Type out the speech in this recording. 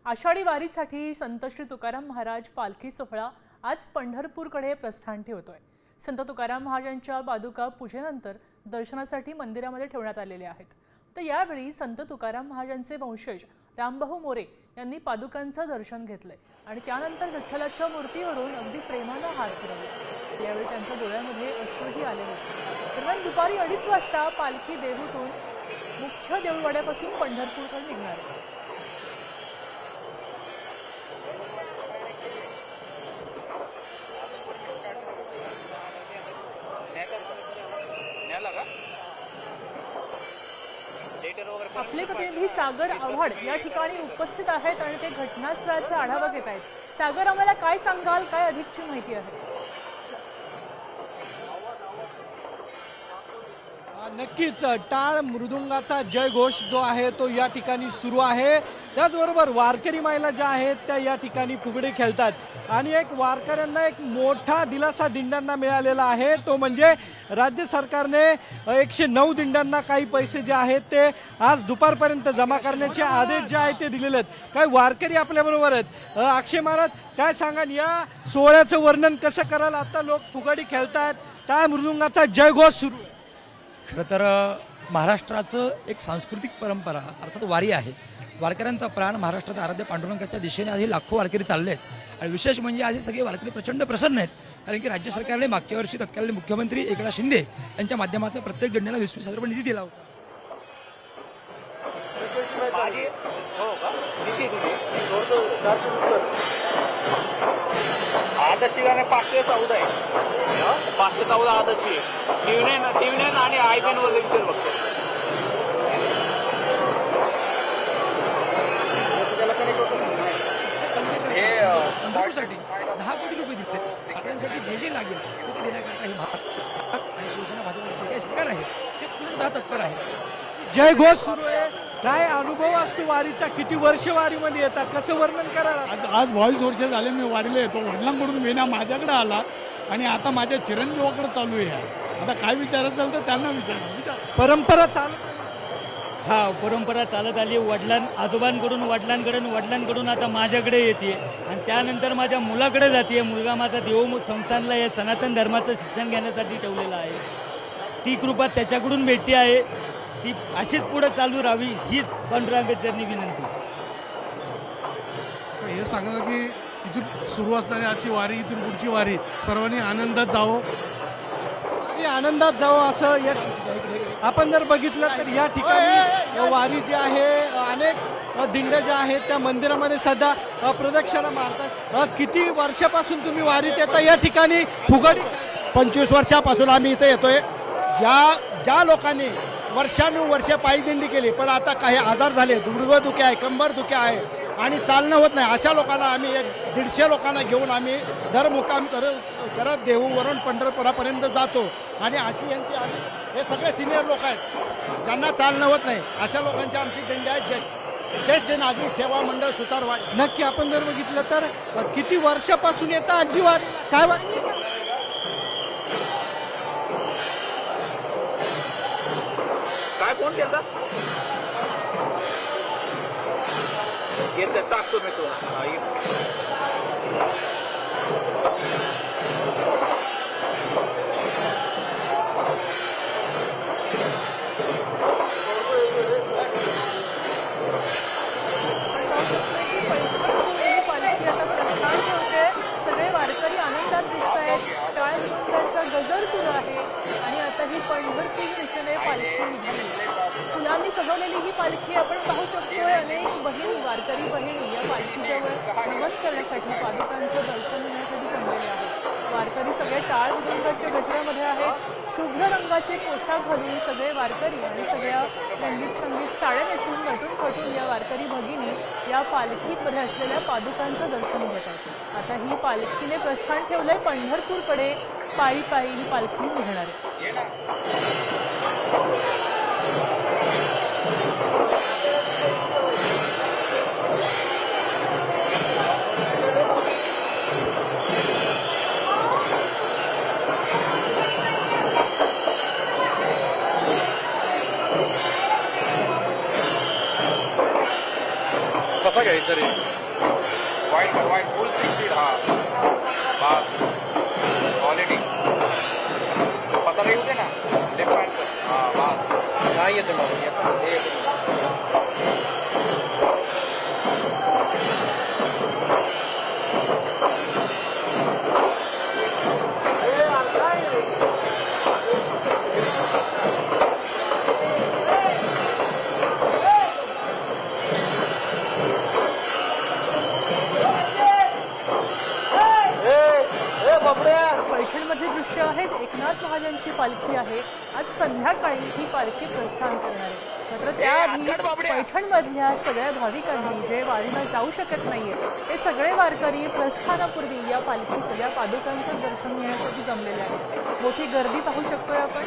आषाढी वारीसाठी संत श्री तुकाराम महाराज पालखी सोहळा आज पंढरपूरकडे प्रस्थान ठेवतोय। संत तुकाराम महाराजांच्या पादुका पूजेनंतर दर्शनासाठी मंदिरामध्ये ठेवण्यात आलेल्या आहेत। तर यावेळी संत तुकाराम महाराजांचे वंशज रामभाऊ मोरे यांनी पादुकांचं दर्शन घेतलंय आणि त्यानंतर विठ्ठलाच्या मूर्तीवरून अगदी प्रेमानं हात फिरवले। यावेळी त्यांच्या डोळ्यामध्ये अश्रूही आले होते। दरम्यान दुपारी 2:30 वाजता पालखी देहूतून मुख्य देऊळवाड्यापासून पंढरपूरकडे निघणार आहे। आपले प्रतिनिधी सागर आव्हाड या ठिकाणी उपस्थित आहेत आणि ते घटनास्थळाचा आढावा घेत आहेत। सागर, आम्हाला काय सांगाल, काय अधिकची माहिती आहे? नक्कीच टाळ मृदुंगाचा जयघोष जो आहे तो या ठिकाणी सुरू आहे। त्याचबरोबर वारकरी महिला ज्या आहेत त्या या ठिकाणी फुगडी खेळतात आणि एक वारकऱ्यांना एक मोठा दिलासा दिंड्यांना मिळालेला आहे, तो म्हणजे राज्य सरकारने 109 दिंड्यांना काही पैसे जे आहेत ते आज दुपारपर्यंत जमा करण्याचे आदेश जे आहेत ते दिलेले आहेत। काही वारकरी आपल्याबरोबर आहेत। अक्षय महाराज, काय सांगाल, या सोहळ्याचं वर्णन कसं कराल? आता लोक फुगडी खेळतात, टाळ मृदुंगाचा जयघोष सुरू। खरं तर महाराष्ट्राचं एक सांस्कृतिक परंपरा अर्थात वारी आहे। वारकऱ्यांचा प्राण महाराष्ट्राच्या आराध्य पांडुरंगाच्या दिशेने आधी लाखो वारकरी चालले आहेत आणि विशेष म्हणजे आज हे सगळे वारकरी प्रचंड प्रसन्न आहेत, कारण की राज्य सरकारने मागच्या वर्षी तत्कालीन मुख्यमंत्री एकनाथ शिंदे यांच्या माध्यमातून प्रत्येक दिंडीला 20,000 रुपये निधी दिला होता। आदर्शी गाणे 514 आहे, 514 आदर्शी टीव्हीने आणि आयपीएन वगैरे पिक्चर बघतो। हे पंढरपूरसाठी 10 कोटी रुपये दिले, आपल्यासाठी जे जे लागेल ते देण्याकरता ही भारत आणि शिवसेना भाजपचे जे सरकार आहे ते पूर्ण तत्पर आहे। जयघोष सुरू आहे। काय अनुभव असतो वारीचा? किती वर्ष वारीमध्ये येतात, कसं वर्णन कराल? आज 22 वर्ष झाले मी वारीला येतो। वडिलांकडून वेणा माझ्याकडे आला आणि आता माझ्या चिरंजीवाकडे चालू आहे। आता काय विचारायचं तर त्यांना विचार। परंपरा चालू, परंपरा चालत आली वडिलांकडून आता माझ्याकडे येते आणि त्यानंतर माझ्या मुलाकडे जाते। मुलगा माझा देव संस्थानला या सनातन धर्माचं शिक्षण घेण्यासाठी ठेवलेलं आहे। ती कृपा त्याच्याकडून भेटते आहे, ती अशीच पुढे चालू राहावी हीच पांडुरंगाचरणी विनंती। हे सांगा की इथून सुरू असणारी आजची वारी, इथून पुढची वारी सर्वांनी आनंदात जावं असं आपण जर बघितलं तर या ठिकाणी वारी जी आहे, अनेक दिंड्या ज्या आहेत त्या मंदिरामध्ये सध्या प्रदक्षिणा मारतात। किती वर्षापासून तुम्ही वारीत येता या ठिकाणी फुगडी? 25 वर्षापासून आम्ही इथे येतोय। ज्या लोकांनी वर्षानुवर्ष पायीदिंडी केली पण आता काही आजार झाले, गुडघेदुखी आहे, कंबर दुखी आहे आणि चालणं होत नाही, अशा लोकांना आम्ही 150 लोकांना घेऊन आम्ही दर मुक्काम करत देहूवरून पंढरपुरापर्यंत जातो आणि अशी यांची हे सगळे सिनियर लोक आहेत ज्यांना चालणं होत नाही, अशा लोकांची आमची दिंडी आहे ज्येष्ठ नागरिक सेवा मंडळ सुतारवाडी। नक्की आपण जर बघितलं तर किती वर्षापासून येतात आजी वारी? काय काय फोन केला येतं टाकतो मी तुला। सगळे वारकरी आनंदात दिसत आहेत। टाळ मृदुंगाचा गजर सुरू आहे आणि आता ही पंढरपूर दिशेने पालखी निघाली। फुलांनी सजवलेली ही पालखी आपण पाहू शकतोय। अनेक बहिणी, वारकरी बहिणी या पालखीजवळ नमन करण्यासाठी, पादुकांचं दर्शन घेण्यासाठी जमलेले आहेत। वारकरी सगळे टाळ मृदुंगाच्या गजरामध्ये आहेत। शुभ्र रंगाचे पोशाख घालून सगळे वारकरी आणि सगळ्या संगीत साड्या नेसून नटून खटून या वारकरी भगिनी या पालखीमध्ये असलेल्या पादुकांचं दर्शन घेत आहेत। आता ही पालखीने प्रस्थान ठेवलंय पंढरपूरकडे। पायी ही पालखी निघणार आहे। कसा घ्यायचा? सर वाईट फुल स्पीड हा बस क्वालिटी पता नाही होते ना लेफ्ट हँड हा बस नाही येतो मग हे येतो पैठणमध्ये दृश्य आहेत. एकनाथ महाराजांची पालखी आहे. आज संध्याकाळी ही पालखी प्रस्थान करणार आहे. मात्र त्याआधी पैठणमधल्या सगळ्या भाविकांनी जे वारीला जाऊ शकत नाहीये ते सगळे वारकरी प्रस्थानापूर्वी या पालखीत या पादुकांचं दर्शन घेण्यासाठी जमलेले आहेत. मोठी गर्दी पाहू शकतोय आपण.